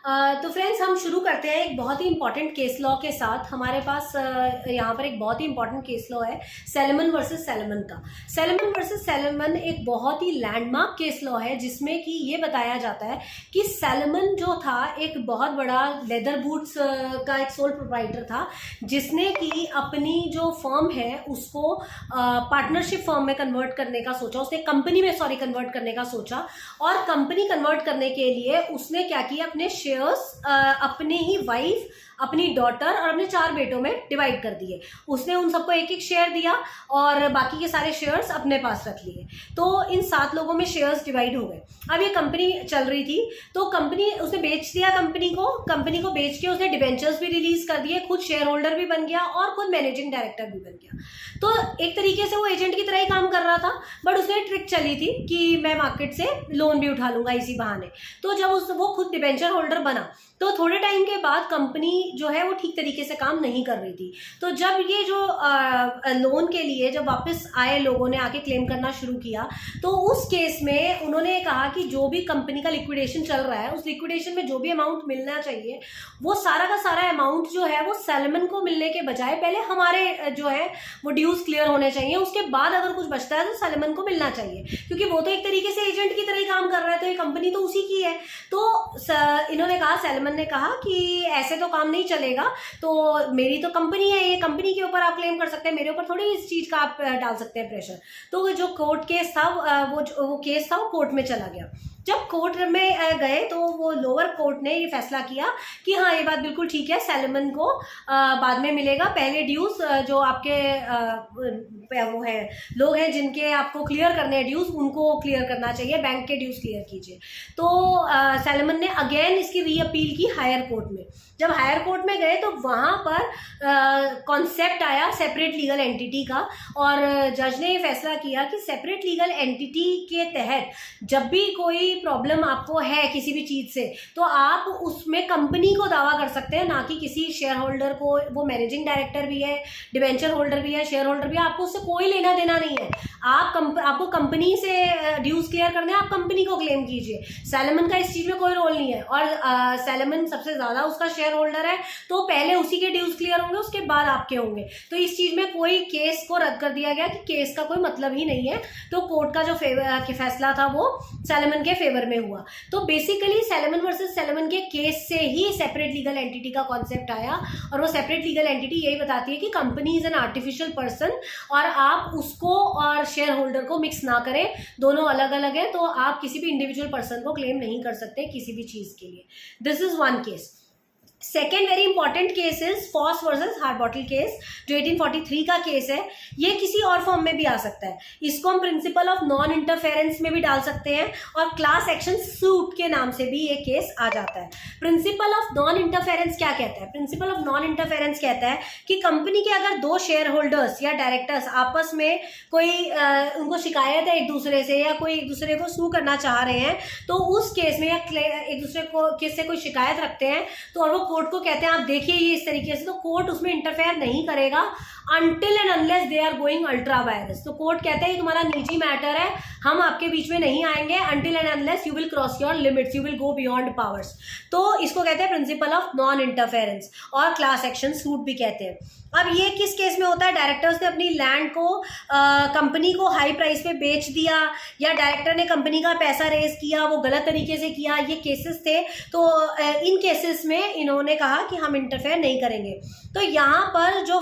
तो फ्रेंड्स हम शुरू करते हैं एक बहुत ही इंपॉर्टेंट केस लॉ के साथ। हमारे पास यहाँ पर एक बहुत ही इंपॉर्टेंट केस लॉ है सैलमन वर्सेस सैलमन का। सैलमन वर्सेस सैलमन एक बहुत ही लैंडमार्क केस लॉ है जिसमें कि ये बताया जाता है कि सैलमन जो था एक बहुत बड़ा लेदर बूट्स का एक सोल प्रोप्राइटर था, जिसने कि अपनी जो फर्म है उसको पार्टनरशिप फर्म में कन्वर्ट करने का सोचा, उसने कंपनी में कन्वर्ट करने का सोचा। और कंपनी कन्वर्ट करने के लिए उसने क्या किया, अपने शेयर्स अपने ही वाइफ, अपनी डॉटर और अपने 4 बेटों में डिवाइड कर दिए। उसने उन सबको एक एक शेयर दिया और बाकी के सारे शेयर्स अपने पास रख लिए। तो इन 7 लोगों में शेयर्स डिवाइड हो गए। अब ये कंपनी चल रही थी तो कंपनी उसने बेच दिया, कंपनी को बेच के उसने डिबेंचर्स भी रिलीज कर दिए, खुद शेयर होल्डर भी बन गया और खुद मैनेजिंग डायरेक्टर भी बन गया। तो एक तरीके से वो एजेंट की तरह ही काम कर रहा था, बट उसने ट्रिक चली थी कि मैं मार्केट से लोन भी उठा लूंगा इसी बहाने। तो जब वो खुद डिबेंचर होल्डर बना तो थोड़े टाइम के बाद कंपनी जो है वो ठीक तरीके से काम नहीं कर रही थी। तो जब ये जो लोन के लिए जब वापस आए, लोगों ने आके क्लेम करना शुरू किया, तो उस केस में उन्होंने कहा कि जो भी कंपनी का लिक्विडेशन चल रहा है उस लिक्विडेशन में जो भी अमाउंट मिलना चाहिए वो सारा का सारा अमाउंट जो है वो सैलमन को मिलने के बजाय पहले हमारे जो है वो ड्यूज क्लियर होने चाहिए, उसके बाद अगर कुछ बचता है तो सैलमन को मिलना चाहिए, क्योंकि वो तो एक तरीके से एजेंट की तरह ही काम कर रहा है, तो ये कंपनी तो उसी की है। तो इन्होंने कहा, सैलमन ने कहा कि ऐसे तो काम नहीं चलेगा, तो मेरी तो कंपनी है, ये कंपनी के ऊपर आप क्लेम कर सकते हैं, मेरे ऊपर थोड़ी इस चीज का आप डाल सकते हैं प्रेशर। तो जो कोर्ट केस था वो केस था वो कोर्ट में चला गया। जब कोर्ट में गए तो वो लोअर कोर्ट ने ये फैसला किया कि हाँ ये बात बिल्कुल ठीक है, सैलमन को बाद में मिलेगा, पहले ड्यूज जो आपके वो है लोग हैं जिनके आपको क्लियर करने हैं ड्यूज, उनको क्लियर करना चाहिए, बैंक के ड्यूज क्लियर कीजिए। तो सैलमन ने अगेन इसकी री अपील की हायर कोर्ट में। जब हायर कोर्ट में गए तो वहां पर कॉन्सेप्ट आया सेपरेट लीगल एंटिटी का, और जज ने ये फैसला किया कि सेपरेट लीगल एंटिटी के तहत जब भी कोई प्रॉब्लम आपको है किसी भी चीज से, तो आप उसमें कंपनी को दावा कर सकते हैं, ना कि किसी शेयर होल्डर को। वो मैनेजिंग डायरेक्टर भी है, डिवेंचर होल्डर भी है, शेयर होल्डर भी है, आपको उससे कोई लेना देना नहीं है। आपको कंपनी से ड्यूज क्लियर करने हैं, आप कंपनी को क्लेम कीजिए। सैलमन का इस चीज में कोई रोल नहीं है, और सैलमन सबसे ज्यादा उसका शेयर होल्डर है, तो पहले उसी के ड्यूज क्लियर होंगे, उसके बाद आपके होंगे। तो इस चीज में कोई केस को रद्द कर दिया गया कि केस का कोई मतलब ही नहीं है। तो कोर्ट का जो फैसला था वो सैलमन के फेवर में हुआ। तो बेसिकली सैलमन वर्सेस सैलमन के केस से ही सेपरेट लीगल एंटिटी का कॉन्सेप्ट आया, और वो सेपरेट लीगल एंटिटी यही बताती है कि company is an artificial person, और आप उसको और शेयर होल्डर को मिक्स ना करें, दोनों अलग अलग है। तो आप किसी भी इंडिविजुअल पर्सन को क्लेम नहीं कर सकते किसी भी चीज के लिए। This is one case. Second very important case is Foss versus Harbottle case, जो 1843 का केस है। ये किसी और फॉर्म में भी आ सकता है, इसको हम प्रिंसिपल ऑफ नॉन इंटरफेरेंस में भी डाल सकते हैं, और क्लास एक्शन सूट के नाम से भी ये केस आ जाता है। प्रिंसिपल ऑफ नॉन इंटरफेरेंस क्या कहता है? प्रिंसिपल ऑफ नॉन इंटरफेरेंस कहता है कि कंपनी के अगर 2 शेयर होल्डर्स या डायरेक्टर्स आपस में कोई उनको शिकायत है एक दूसरे से, या कोई एक दूसरे को सू करना चाह रहे हैं, तो उस केस में या एक दूसरे को किससे कोई शिकायत रखते हैं, तो और वो कोर्ट को कहते हैं आप देखिए ये इस तरीके से, तो कोर्ट उसमें इंटरफेयर नहीं करेगा until and unless they are going ultra virus। तो कोर्ट कहता है ये तुम्हारा निजी मैटर है, हम आपके बीच में नहीं आएंगे until and unless you will cross your limits, you will go beyond powers। तो इसको कहते हैं प्रिंसिपल ऑफ नॉन इंटरफेरेंस, और क्लास एक्शन सूट भी कहते हैं। अब ये किस केस में होता है? डायरेक्टर्स ने अपनी लैंड को कंपनी को हाई प्राइस पे बेच दिया, या डायरेक्टर ने कंपनी का पैसा रेज किया, वो गलत तरीके से किया, ये केसेस थे। तो इन केसेस में इन्होंने कहा कि हम इंटरफेयर नहीं करेंगे। तो यहाँ पर जो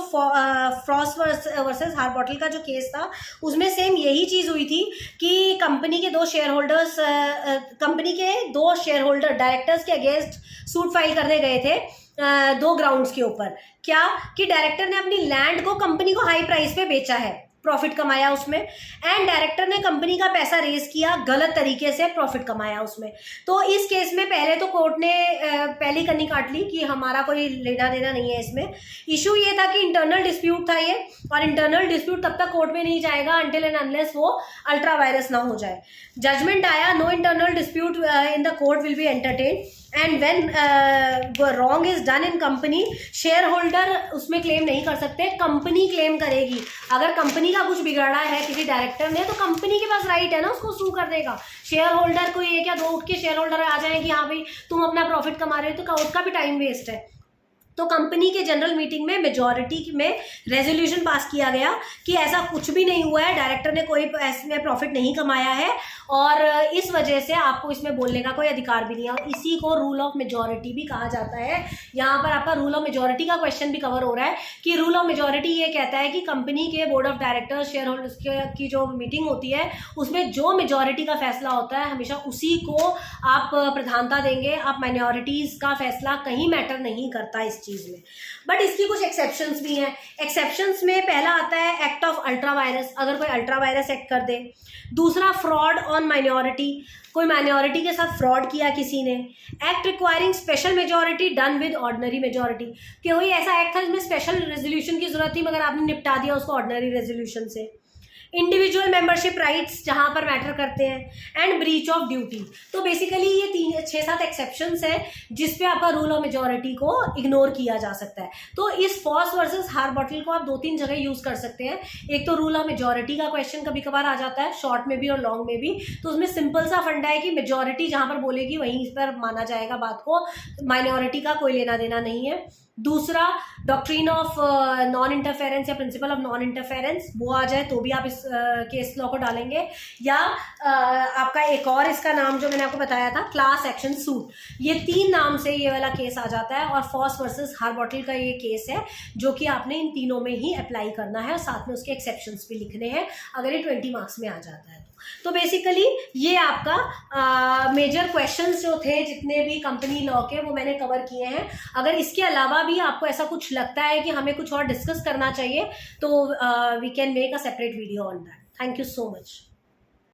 फ्रॉस वर्सेस हार्बॉटल का जो केस था उसमें सेम यही चीज हुई थी कि कंपनी के 2 शेयर होल्डर्स डायरेक्टर्स के अगेंस्ट सूट फाइल करने गए थे 2 ग्राउंड्स के ऊपर। क्या कि डायरेक्टर ने अपनी लैंड को कंपनी को हाई प्राइस पे बेचा है, प्रॉफिट कमाया उसमें, एंड डायरेक्टर ने कंपनी का पैसा रेज किया, गलत तरीके से प्रॉफिट कमाया उसमें। तो इस केस में पहले तो कोर्ट ने पहली कन्नी काट ली कि हमारा कोई लेना देना नहीं है इसमें। इशू ये था कि इंटरनल डिस्प्यूट था ये, और इंटरनल डिस्प्यूट तब तक कोर्ट में नहीं जाएगा अंटिल एंड अनलेस वो अल्ट्रा वायरस ना हो जाए। जजमेंट आया, no internal dispute in the court will be entertain, and when wrong is done in company, share holder उसमें क्लेम नहीं कर सकते, कंपनी क्लेम करेगी। अगर कंपनी का कुछ बिगड़ा है किसी डायरेक्टर ने, तो कंपनी के पास राइट है ना उसको सू कर देगा। शेयर होल्डर को एक या दो उठ के शेयर होल्डर आ जाए कि हाँ भाई तुम अपना प्रॉफिट कमा रहे हो, तो उसका भी टाइम वेस्ट है। तो कंपनी के जनरल मीटिंग में मेजॉरिटी में रेजोल्यूशन पास किया गया कि ऐसा कुछ भी नहीं हुआ है, डायरेक्टर ने कोई इसमें प्रॉफिट नहीं कमाया है और इस वजह से आपको इसमें बोलने का कोई अधिकार भी नहीं है। और इसी को रूल ऑफ मेजॉरिटी भी कहा जाता है। यहाँ पर आपका रूल ऑफ मेजॉरिटी का क्वेश्चन भी कवर हो रहा है कि रूल ऑफ मेजॉरिटी ये कहता है कि कंपनी के board of directors, share holders की जो मीटिंग होती है उसमें जो मेजॉरिटी का फैसला होता है हमेशा उसी को आप प्रधानता देंगे। आप माइनॉरिटीज का फैसला कहीं मैटर नहीं करता इस चीज में। बट इसकी कुछ एक्सेप्शंस भी हैं। एक्सेप्शंस में पहला आता है एक्ट ऑफ अल्ट्रा वायरस, अगर कोई अल्ट्रा वायरस एक्ट कर दे। दूसरा फ्रॉड ऑन माइनॉरिटी, कोई माइनॉरिटी के साथ फ्रॉड किया किसी ने। Act requiring special majority done with ordinary majority, कि कोई ऐसा एक्ट था जिसमें स्पेशल रेजोल्यूशन की जरूरत थी मगर आपने निपटा दिया उसको ऑर्डिनरी रेजोल्यूशन से। इंडिविजुअल मेंबरशिप राइट्स जहां पर मैटर करते हैं। And breach of duty. तो बेसिकली ये 6-7 एक्सेप्शंस है जिसपे आपका रूल ऑफ मेजॉरिटी को इग्नोर किया जा सकता है। तो इस फॉस वर्सेस हार्बॉटल को आप 2-3 जगह यूज कर सकते हैं। एक तो रूल ऑफ मेजॉरिटी का क्वेश्चन कभी कभार आ जाता है, शॉर्ट में भी और लॉन्ग में भी। तो उसमें सिंपल सा फंडा है कि मेजॉरिटी जहां पर बोलेगी वहीं पर माना जाएगा बात को, माइनॉरिटी का कोई लेना देना नहीं है। दूसरा डॉक्ट्रिन ऑफ नॉन इंटरफेरेंस या प्रिंसिपल ऑफ नॉन इंटरफेरेंस, वो आ जाए तो भी आप इस केस लॉ को डालेंगे। या आपका एक और इसका नाम जो मैंने आपको बताया था, क्लास एक्शन सूट, ये 3 नाम से ये वाला केस आ जाता है। और फॉस वर्सेस हार्बॉटल का ये केस है जो कि आपने इन तीनों में ही अप्लाई करना है और साथ में उसके एक्सेप्शंस भी लिखने हैं अगर ये 20 मार्क्स में आ जाता है। तो बेसिकली ये आपका मेजर क्वेश्चंस जो थे जितने भी कंपनी लॉ के, वो मैंने कवर किए हैं। अगर इसके अलावा भी आपको ऐसा कुछ लगता है कि हमें कुछ और डिस्कस करना चाहिए तो we can make a separate video on that. Thank you so much.